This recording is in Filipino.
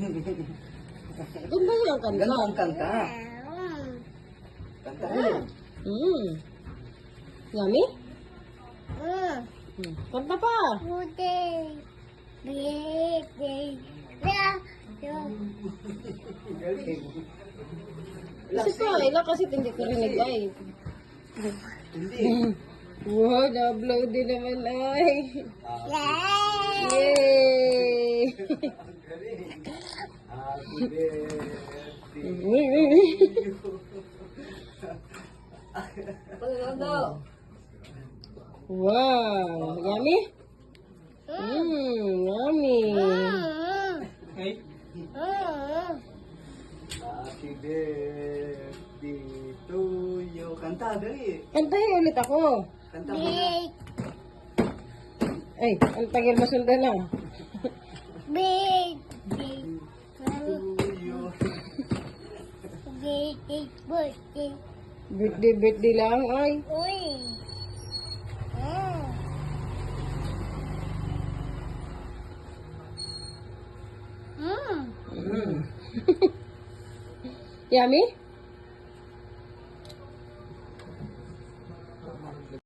Ganda yung kanta. Ganda ang kanta. Kanta rin. Yummy? Kanta pa. Galing. Kasi pa, ilang kasi hindi ko rinig ay. Hindi. Wow, na-upload din naman ay. Ah, Yay! galing. Happy birthday. Wow, yummy? Yummy. Hey. Happy birthday to you. Kanta, dali. Kantahin ulit ako. Kanta mo. Ay, ang tagal masundan na. To you. Birthday lang ay. Yummy?